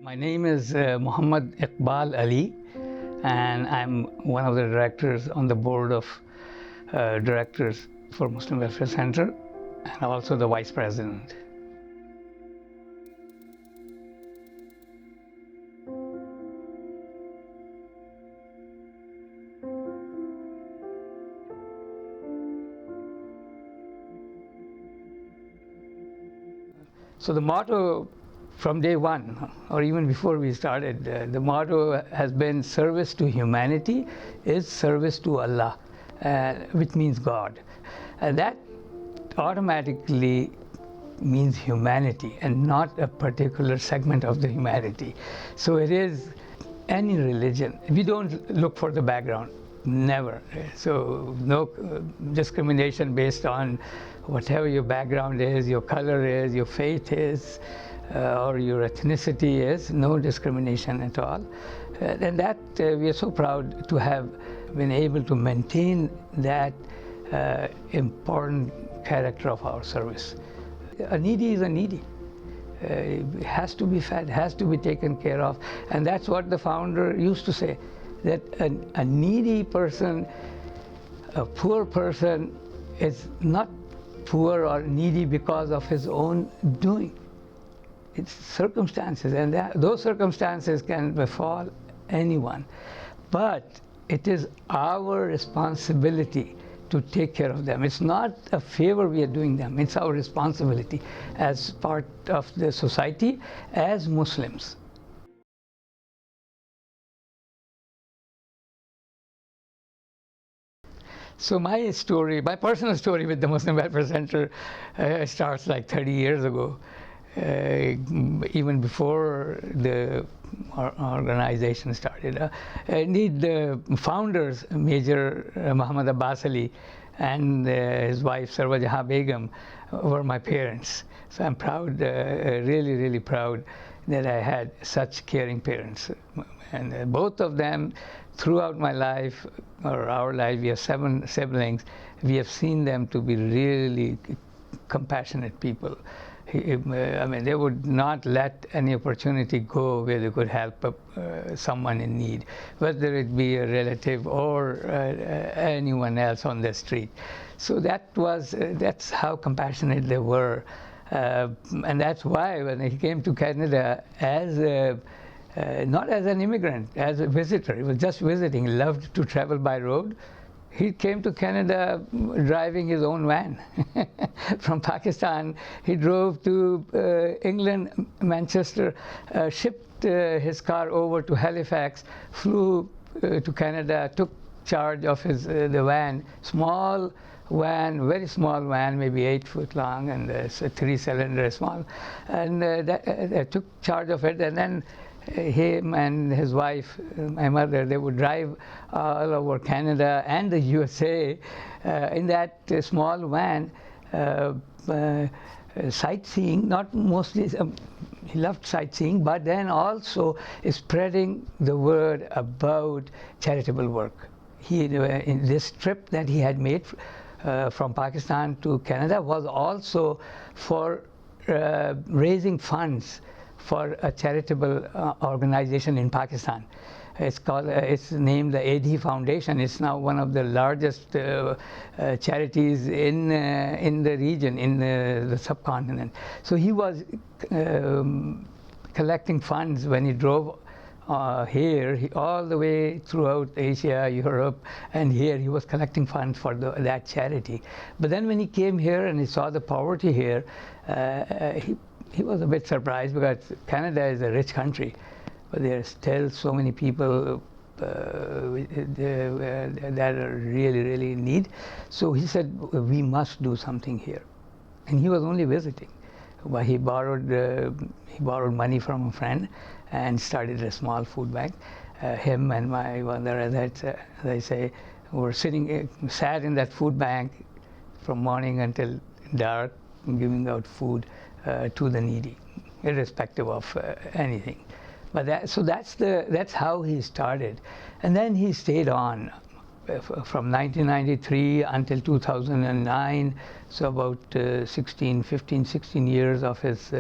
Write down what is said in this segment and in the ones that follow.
My name is Muhammad Iqbal Ali, and I'm one of the directors on the board of directors for Muslim Welfare Center, and also the vice president. So the motto from day one, or even before we started, the motto has been service to humanity is service to Allah, which means God. And that automatically means humanity and not a particular segment of the humanity. So it is any religion. We don't look for the background, never. So no discrimination based on whatever your background is, your color is, your faith is, or your ethnicity is, no discrimination at all. And that we are so proud to have been able to maintain that important character of our service. A needy is a needy. It has to be fed, has to be taken care of. And that's what the founder used to say, that a needy person, a poor person is not poor or needy because of his own doing. It's circumstances, and those circumstances can befall anyone. But it is our responsibility to take care of them. It's not a favor we are doing them, it's our responsibility as part of the society, as Muslims. So my story, my personal story with the Muslim Welfare Center starts like 30 years ago. Even before the organization started. Indeed, the founders, Major Muhammad Abbas Ali and his wife Sarwa Jahan Begum, were my parents. So I'm proud, really proud that I had such caring parents. And both of them, throughout my life, or our life, we have 7 siblings, we have seen them to be really compassionate people. I mean, they would not let any opportunity go where they could help someone in need, whether it be a relative or anyone else on the street. So that's how compassionate they were. And that's why when he came to Canada as not as an immigrant, as a visitor, he was just visiting, he loved to travel by road. He came to Canada driving his own van. From Pakistan, he drove to England, Manchester, shipped his car over to Halifax, flew to Canada, took charge of the van, small van, very small van, maybe 8 foot long, and it's a 3-cylinder small, and took charge of it, and then him and his wife, my mother, they would drive all over Canada and the USA in that small van, sightseeing, not mostly, he loved sightseeing, but then also spreading the word about charitable work. In this trip that he had made from Pakistan to Canada was also for raising funds for a charitable organization in Pakistan. It's named the AD Foundation. It's now one of the largest charities in the region, in the subcontinent. So he was collecting funds when he drove here, all the way throughout Asia, Europe, and here he was collecting funds for that charity. But then when he came here and he saw the poverty here, he was a bit surprised, because Canada is a rich country, but there are still so many people that are really in need. So he said, we must do something here. And he was only visiting. But he borrowed money from a friend and started a small food bank. Him and my mother, as I say, were sat in that food bank from morning until dark, giving out food to the needy, irrespective of anything. But that's how he started, and then he stayed on from 1993 until 2009. So about 16 years of his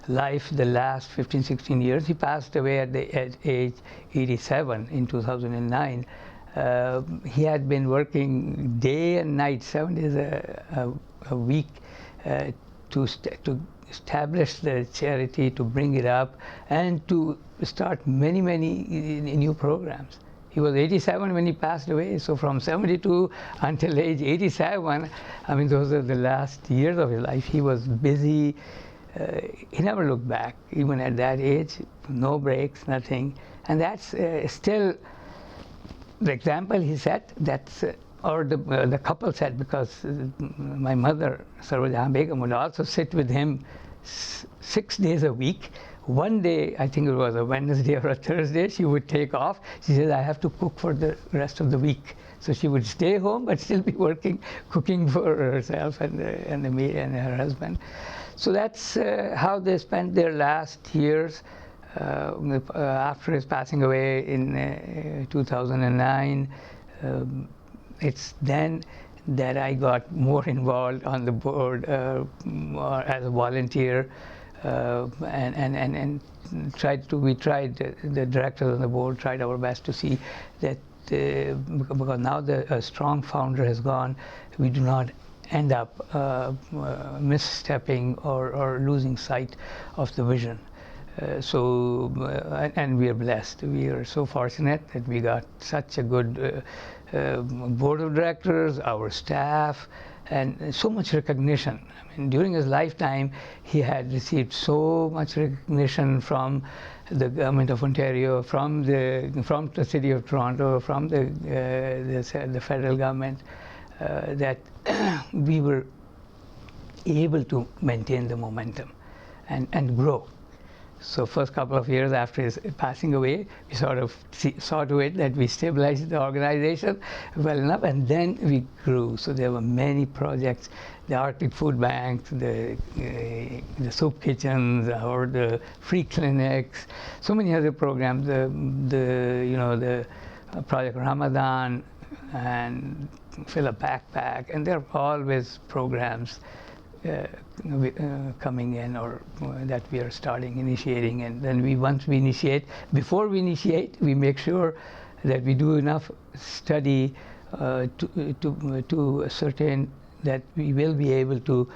life the last 15, 16 years. He passed away at age 87 in 2009. He had been working day and night, 7 days a week, to establish the charity, to bring it up, and to start many new programs. He was 87 when he passed away, so from 72 until age 87, I mean, those are the last years of his life. He was busy. He never looked back, even at that age, no breaks, nothing. And that's still the example he set, that's, or the couple set, because my mother, Sarwa Jahan Begum, would also sit with him 6 days a week. One day, I think it was a Wednesday or a Thursday, she would take off. She said, I have to cook for the rest of the week. So she would stay home, but still be working, cooking for herself and her husband. So that's how they spent their last years. After his passing away in 2009, it's then that I got more involved on the board as a volunteer, and we tried, the directors on the board tried our best to see that because now a strong founder has gone, we do not end up misstepping or losing sight of the vision. And we are blessed. We are so fortunate that we got such a good board of directors, our staff, and so much recognition. I mean, during his lifetime, he had received so much recognition from the government of Ontario, from the city of Toronto, from the federal government, that we were able to maintain the momentum and grow. So first couple of years after his passing away, we sort of saw to it that we stabilized the organization well enough, and then we grew. So there were many projects, the Arctic Food Bank, the soup kitchens, or the free clinics, so many other programs, the Project Ramadan, and Fill a Backpack, and there are always programs coming in, or that we are initiating, and then once we initiate, before we initiate, we make sure that we do enough study to ascertain that we will be able to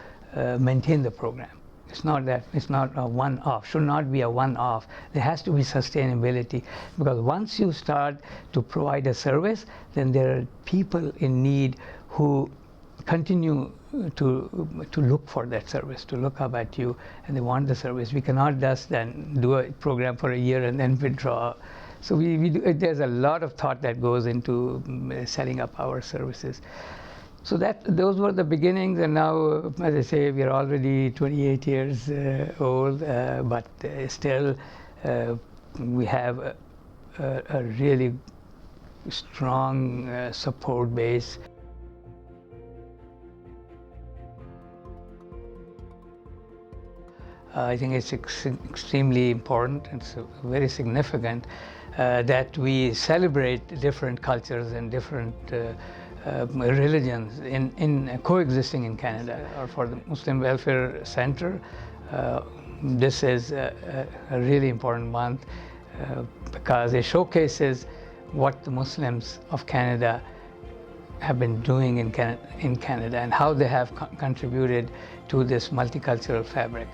maintain the program. It's not a one-off, should not be a one-off. There has to be sustainability, because once you start to provide a service, then there are people in need who continue to look for that service, to look up at you, and they want the service. We cannot just then do a program for a year and then withdraw. So there's a lot of thought that goes into setting up our services. So those were the beginnings, and now, as I say, we are already 28 years old, but still we have a really strong support base. I think it's extremely important, it's very significant that we celebrate different cultures and different religions in coexisting in Canada. Or for the Muslim Welfare Center, this is a really important month because it showcases what the Muslims of Canada have been doing in Canada and how they have contributed to this multicultural fabric.